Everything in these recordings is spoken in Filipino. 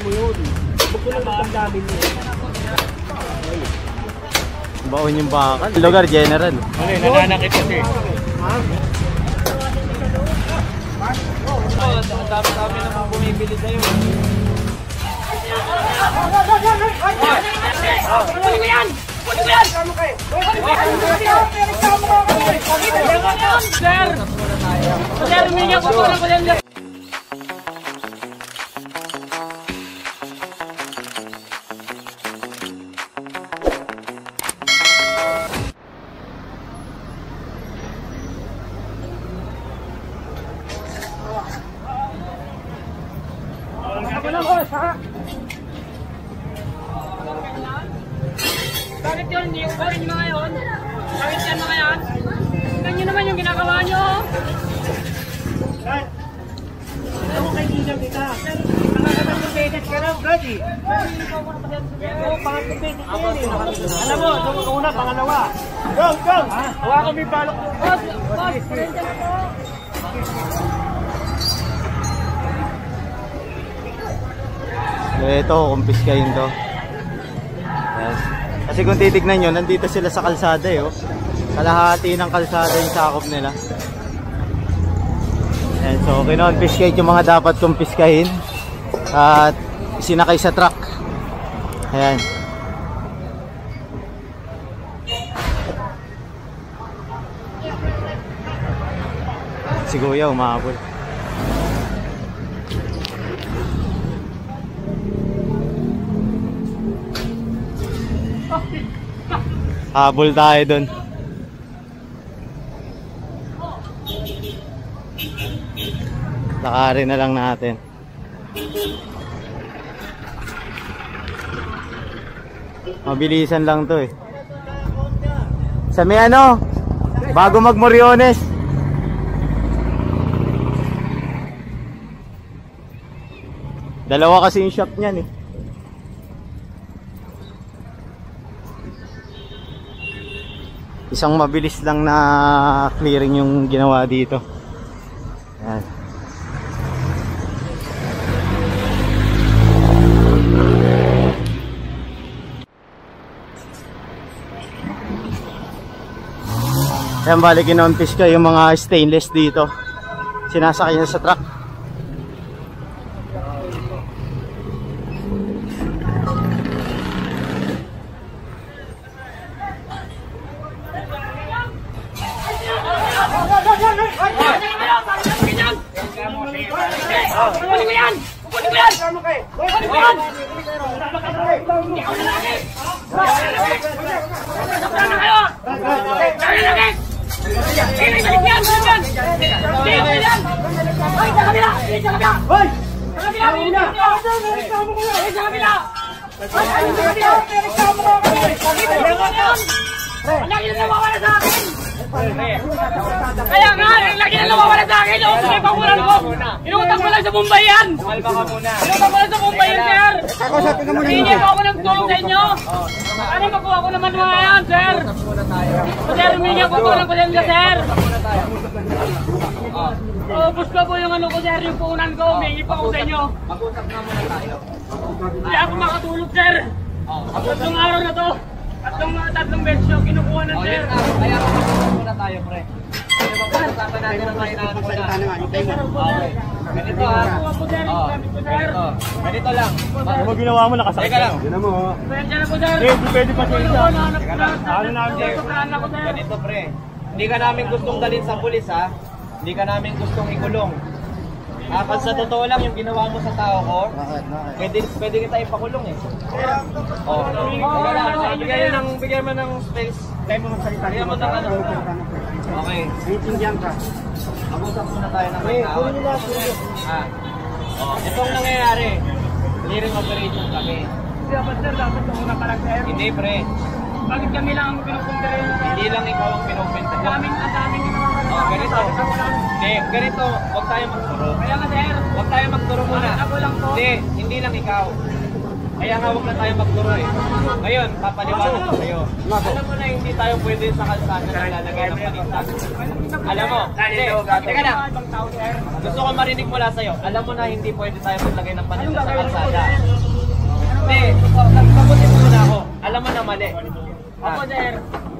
mo yun. Huwag ko lang magdamdamin mo. Baon yung bakal. Lugar general. Ano yun, nananakit kasi. Ha? Ang dami-dami naman bumibili sa'yo. Puli ko yan! Puli ko yan! Sir! Sir, humingi ako ng pasensya. Bakit yun? Hindi yung gawin nyo ngayon? Bakit yan mga yan? Tignan nyo naman yung ginagawa nyo. Ano ko kaibigan kita? Pangatang beses ka lang, Brady. Oo, pangatang beses ka yan eh. Alam mo, una, pangalawa. Gong! Hawakan mo yung balok mo. Boss, pasensya na po. Ito, kumpiskahin to. Yes. Kasi kung titignan nyo, nandito sila sa kalsada eh. Oh. Kalahati ng kalsada yung sakop nila. And so, kinonfiskate yung mga dapat kumpiskahin at sinakay sa truck. Ayan. Si Kuya umahabol. Habol tayo dun. Lakarin na lang natin. Mabilisan lang to eh. Sa may ano, bago mag Moriones. Dalawa kasi yung shop niyan eh. Isang mabilis lang na clearing yung ginawa dito. Ayan. Ayan, bali kinonfiska yung mga stainless dito. Sinasakay niya sa truck. Kukunin ko yan! Kukunin ko yan! Kukunin ko yan! Hindi ako lalaki! Nasaktan na kayo! Kaya lalaki! Sige, balik yan! Balik yan! Sige, balik yan! Ay, sa kabila! Ay, sa kabila! Hoy! Sa kabila! Ay, sa kabila! Ay, sa kabila! Ang laki na nawawala sa akin! Kaya nga, ang laki na nawawala sa akin! O, sige, pakulan ko! Inutang ko lang sa Mumbai yan! Inutang ko lang sa Mumbai yan, sir! Hindi po ako nagtulong sa inyo! Ano makuha ko naman mga yan, sir? Sir, humingi ako po ng pasensya, sir! Ubus ko po yung ano ko, sir, yung puunan ko, humingi pa ako sa inyo! Mag-usap na muna tayo. Hindi ako makatulog, sir! Tatlong araw na to! Tatlong beses yung kinukuha ng sir! Kaya mag-usap muna tayo, pre. Pag-usapan natin ang kailangan muna. Okay. Ganito ha. Ganito lang. Ano mo ginawa mo? Nakasakit ka lang. Gina mo. Pasensya na po, sir! Hindi pwede pa siya isa. Ano namin, sir? Ganito, pre. Hindi ka namin gustong dalhin sa pulis, ha? Hindi ka namin gustong ikulong. Kapag sa totoo lang yung ginawa mo sa tao ko, pwede kita ipakulong eh. Oh. Bigyan mo ng space. Tayo mo magsalita. Bigyan mo ng ano. Okay. Iintindihan ka. Mag-usap muna tayo ng mga tao. Oh, itong nangyayari. Clearing operation kami. Dapat, sir, dapat ako na parang, sir. Hindi, pre. Bakit kami lang ang pinupunta rin? Hindi lang ikaw ang pinupunta. Ang daming Oh, ganito. Hindi, ganito. Huwag tayo magturo. Kaya nga, sir. Huwag tayo magturo muna. Ako lang po. Hindi lang ikaw. Kaya nga huwag na tayo magturo eh. Ngayon, papaliwanag ko sa'yo. Alam mo na hindi tayo pwede sa kalsada na lalagay ng panintan. Alam mo, hindi, teka lang. Gusto ko marinig mula sa'yo. Alam mo na hindi pwede tayo maglagay ng panintan sa kalsada. Hindi, sagutin mo muna ako. Alam mo na mali. Opo, sir.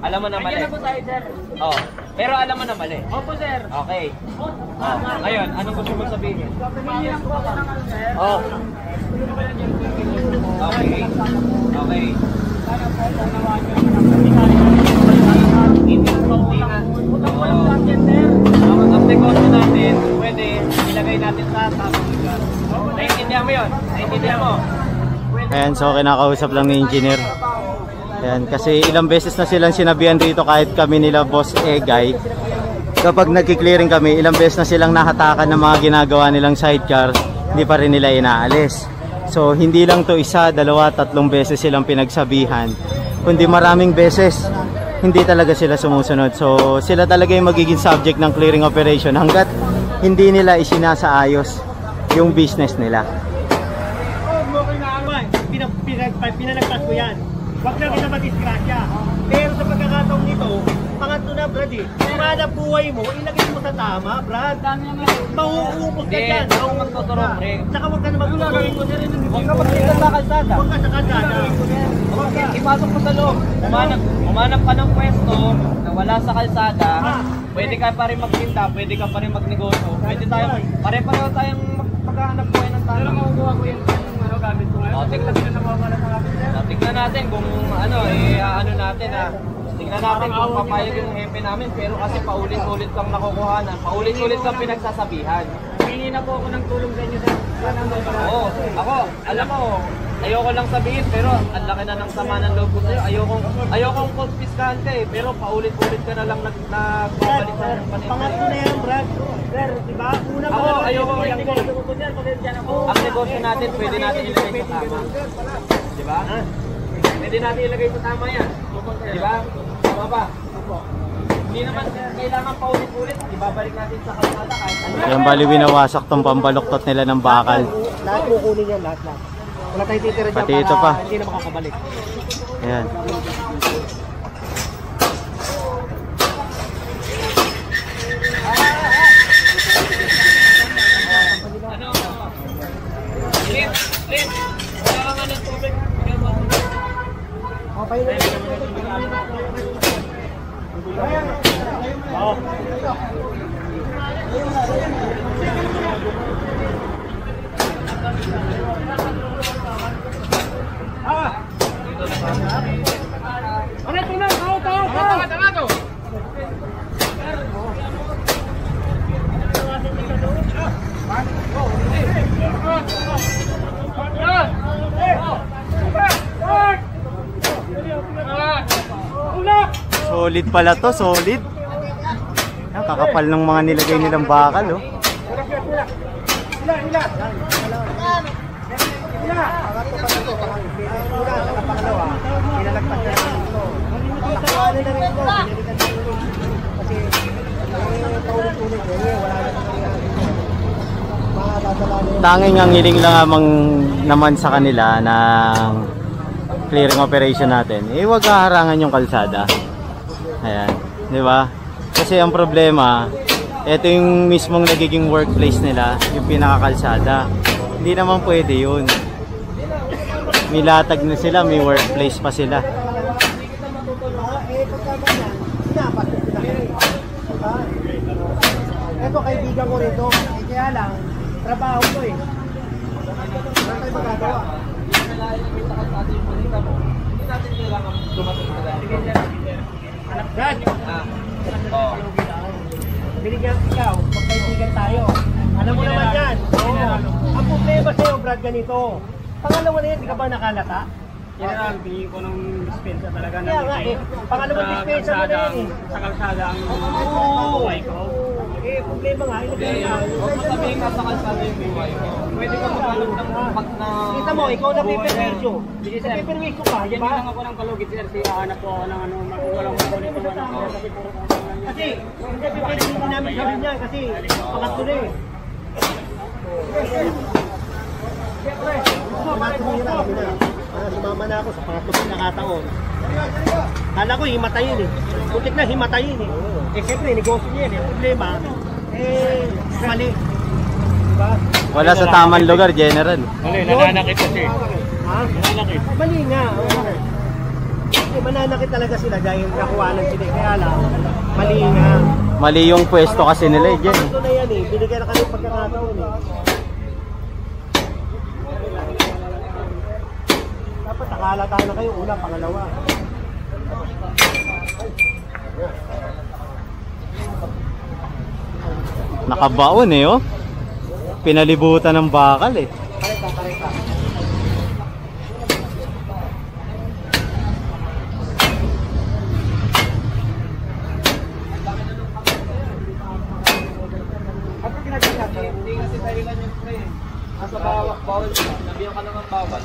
Alam mo na mali. Nandiyan na po tayo, sir. Oh, pero alam mo na mali. Opo, sir. Okay. Oh, ngayon, anong gusto mo sabihin? Humingi lang po ako ng ano, sir. Oh. Okay. Okay. Sana po, ganawa niyo naman. Hindi nga. Utang ko lang sa akin, sir. Ang negosyo natin, pwede ilagay natin sa tamang lugar. Naiintindihan mo yun? Naiintindihan mo? Ayan, so kinakausap lang ni engineer. Ayan, kasi ilang beses na silang sinabihan dito kahit kami nila Boss Egay. Kapag nagki-clearing kami, ilang beses na silang nahatakan ng mga ginagawa nilang sidecar, hindi pa rin nila inaalis. So hindi lang to isa, dalawa, tatlong beses silang pinagsabihan, kundi maraming beses hindi talaga sila sumusunod. So sila talaga yung magiging subject ng clearing operation hanggat hindi nila isinasaayos yung business nila. Pinalagpas ko yan. Huwag na kita madisgrasya. Pero sa pagkakataong nito, pangatlo na, Brad eh. Kung hanap buhay mo, ilagay mo sa tama, Brad. Mauubos ka dyan. Hindi, ako magtuturo, pre. Saka huwag ka na magtuturo. Huwag ka magtigan sa kalsada. Huwag ka sa kalsada. Ipasok mo sa loob. Umanap ka ng pwesto na wala sa kalsada. Pwede ka pa rin magtinda, pwede ka pa rin magnegosyo. Pwede tayo, pare-pareho tayong maghahanap buhay ng tama. Pero makukuha ko yung gamit ko ngayon. Tignan natin kung ano, ano natin tignan natin kung papayag yung hepe namin. Pero kasi paulit-ulit kang nakukuhanan, paulit-ulit kang pinagsasabihan. Hingi na po ako ng tulong sa inyo, sir. Oo, ako, alam mo, ayoko lang sabihin, pero ang laki na ng sama ng loob ko sa'yo. Ayokong konfiskahan ka eh, pero paulit-ulit ka na lang nagbabalik sa panito. Pangatlo na yan, Brad. Sir, diba? Una Ako, ayoko yung Negosyo ko po dyan, pasensya na po. ang negosyo natin, pwede natin ilagay sa tama. Diba? Pwede natin ilagay sa tama yan. Diba? Tama ba? Hindi naman kailangan paulit-ulit. Ibabalik natin sa kalsada kahit ano. Yan bali winawasak tong pambaluktot nila ng bakal. Lahat kukunin yan, lahat. Wala tayong titira dyan Pati ito pa. hindi na makakabalik. Ayan. Lin, wala nga ng tubig. Okay na. Ano ito na? Tao! Solid pala to, solid. Ayan, kakapal ng mga nilagay nilang bakal, oh. Tanging ang hiling lang naman sa kanila ng clearing operation natin, huwag haharangan yung kalsada. Ayan, di ba? Kasi ang problema, ito yung mismong nagiging workplace nila, yung pinakakalsada. Hindi naman pwede yun. May latag na sila, may workplace pa sila. Ito kaibigan ko rito. Kaya lang, trabaho ko eh. Wala tayo magagawa. Brad! Binigyan ikaw, magkaibigan tayo. Alam mo naman yan. Ang problema sa'yo, Brad, ganito. Pangalawa na yan, di ka ba nakalata? General, binigyan ko ng dispensa talaga Kaya nga eh, pangalawang dispensa mo na yan eh. Sa kalsada ang Oo. buhay ko. Eh, problema nga, ilagay na. Huwag mo sabihin ka sa kalsada yung buhay mo. Pwede ka maghanap ng pag na... Kita mo, ikaw na piperwisyo. Sige, sir. Piperwisyo ka, di Yan ba? lang ako ng kalugit, sir. Hahanap po ako ng ano, walang makulit na ano. Kasi puro kong lang yan. Kasi, hindi piperwisyo namin gawin yan kasi pangatlo na eh. Siyempre, pangatlo na kami na. Sumama na ako sa pangatlo na nakataon. Kala ko himatayin eh. Putik na himatayin eh. Eh siyempre, negosyo niya eh. Problema, mali. Diba? Wala sa tamang lugar, General. Mali, nananakit kasi. Ha? Mali nga. Mananakit talaga sila dahil nakuhanan sila. Kaya lang, mali nga. Mali yung pwesto kasi nila eh, dyan. Ito na yan eh. Binigyan na kami pagkakataon eh. Dapat nakalata na kayo. Una, pangalawa. Nakabaon eh, oh. Pinalibutan ng bakal eh. Pareka. Hindi kasi tahilan yung pre. Nasa bawal siya. Nabiyan ka lang ng bawal.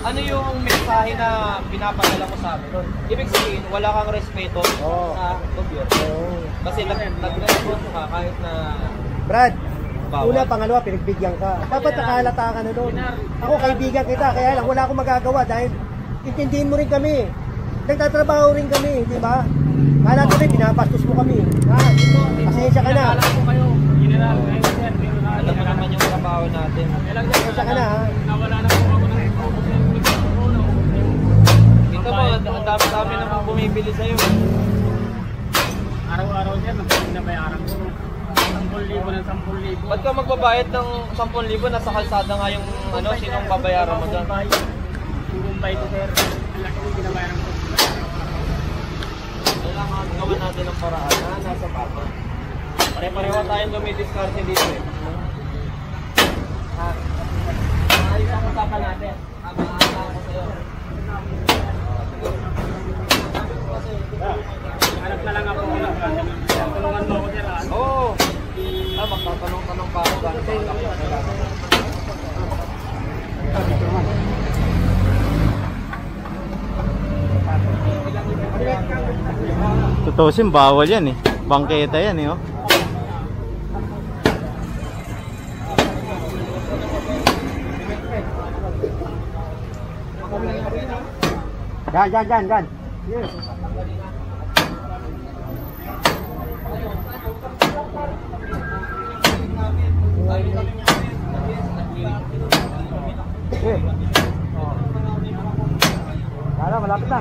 Ano yung mensahe na pinapadala mo sa amin? Ibig sabihin, wala kang respeto sa gobyerno. Kasi nag-respeto ka kahit na... Brad, bawal. una, pangalawa, pinagbigyan ka. Dapat nakalata ka na doon. Ako, kaibigan kita, kaya lang wala akong magagawa dahil intindihin mo rin kami. Nagtatrabaho rin kami, di ba? Kala kami, pinapastos mo kami. Ha? Pasensya ka na. Alam mo naman yung trabaho natin. Pasensya ka na, ha? Ito mo, ang dami-dami naman bumibili sa'yo. Araw-araw yan, nabayaran ko. 10,000 ng 10,000. Ba't ka magbabayad ng 10,000? Nasa kalsada nga yung sinong babayaran mo dyan? Yung Mumbai to sir, ang laki yung binabayaran ko. Kailangan gawin natin ng paraan na nasa papa. Pare-pareho tayong dumidiskarte dito eh. Ayos ang usapan natin. Maaasahan ko sa'yo. Hanap na lang ako ng tulungan mo ako sir. Oo. Magtatanong-tanong pa ako gano'n ba ang kailangan. Tutusin, bawal yan eh. Bangketa yan eh, oh. Gan. Yes. Kala, malapit na.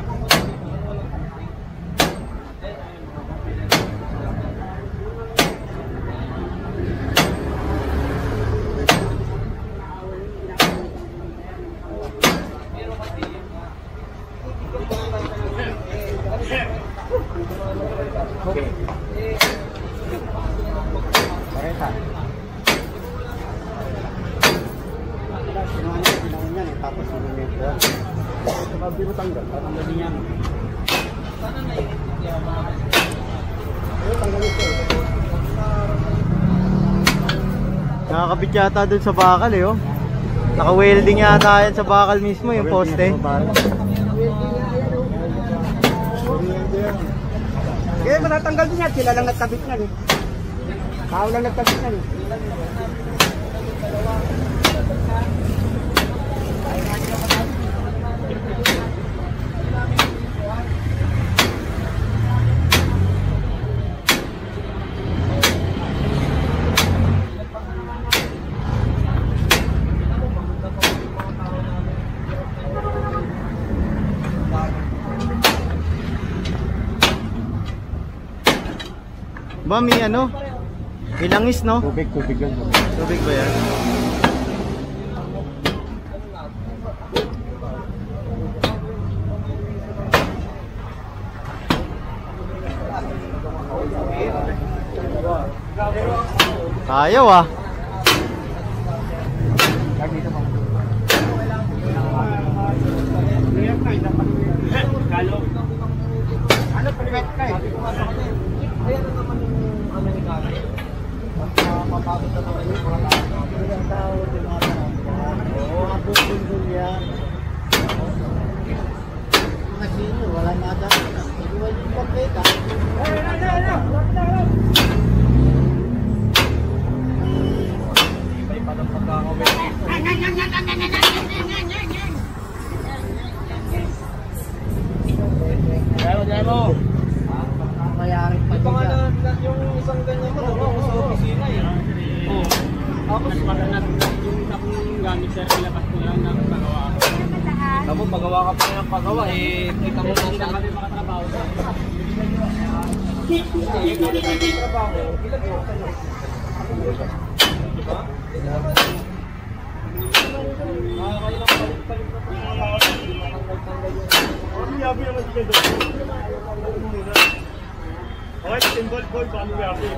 Nakakabit yata dun sa bakal eh, oh. Naka-welding yata yan sa bakal mismo, yung poste. Kaya matatanggal din yan, sila lang nagkabit na eh. Tao lang nagkabit na eh. Ba, may ano? Ilangis, no? Tubig yan. Tubig ba yan? Ayaw ah. Ano paliwet ka eh? Ayan na naman yung Amerikano. Mapapagod na naman yung mga tao. Oo, mabubundol yan. Mga sino, wala na ata. Iwan yung pakita. Iba-iba ng pagkakawin. Demo. Mayaring pa Iba nga dyan. na yung isang ganyan ko, sa opisina eh. Tapos maganap yung gamit sir, ilabas ko lang ng pagawa. Tapos pagawa ka pa ng pagawa, eh, kita mo kung saan Kami makatrabaho sir. Okay, symbol boy, paano yabi?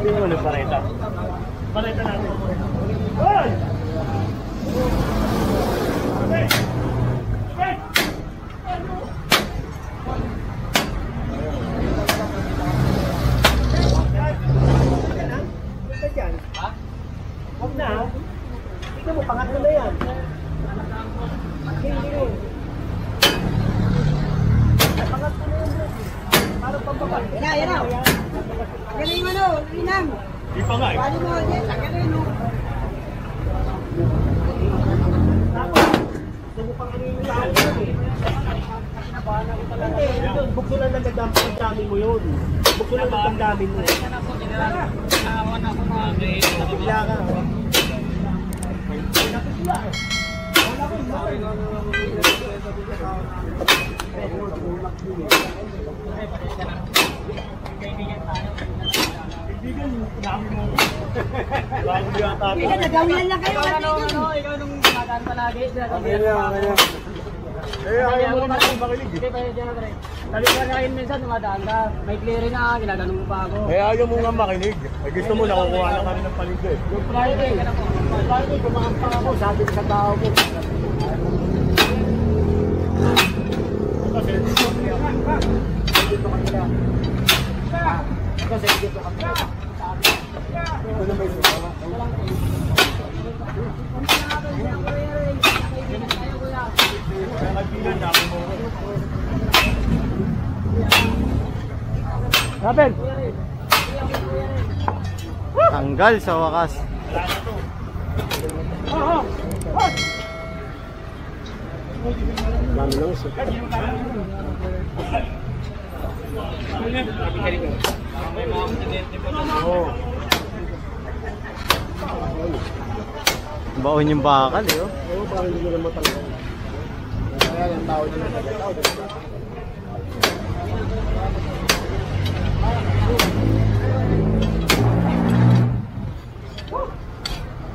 Hindi mo nagpareta. Pareta natin. Hoy! Okay! Okay! Ha? Huwag na ha? Tingnan mo, pangatlo na yan. Hindi rin. Pangatlo na yan. Parang pampapal. Yan na. Galing mo no, inang. Di pa nga eh. Paano mo, yan, galing no. Subukang ano yung tao yun eh. Bukso lang ang dami mo yun. Bukso lang ang dami mo. Nakawan ako mga grade. Bigla ka. Kaibigan, namin mo. Bago yung tato. Kaya nagawilan lang kayo. Ikaw nung dumadaan palagi. Eh, ayaw mo rin natin makinig eh. Hindi, pwede dyan na rin. Sabi ko na rin minsan, dumadaan ka. May clearing na, ginaganon mo pa ako. Eh, ayaw mo nga makinig. Eh, gusto mo, nakukuha na kami ng palig eh. Yung Friday, kumakanta ako, sabi sa tao mo. Kasi dito kanila. Kasi dito kanila. Ito na may sumawa. Kaya nagbilan namin mo. Rapid! Tanggal sa wakas. Dami lang siya. Baon yung bakal eh. Oh. Oo, parang hindi nila matanggal. Kaya yung tao nila nagkatao.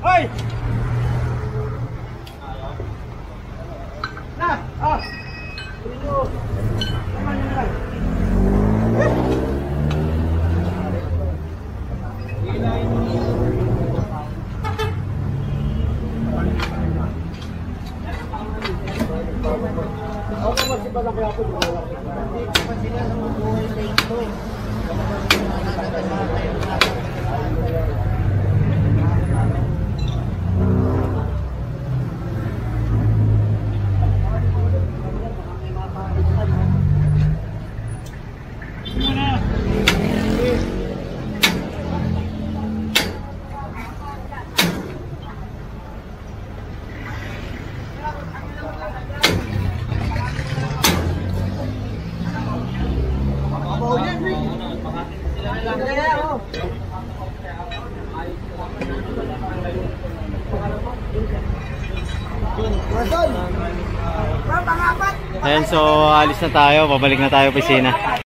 Ay! Na! Ah! Ito! Naman na lang. Ako magsipa lang kaya ako wala. Hindi pa sila sa mga buhay na ito. Ayan, so alis na tayo. Babalik na tayo opisina.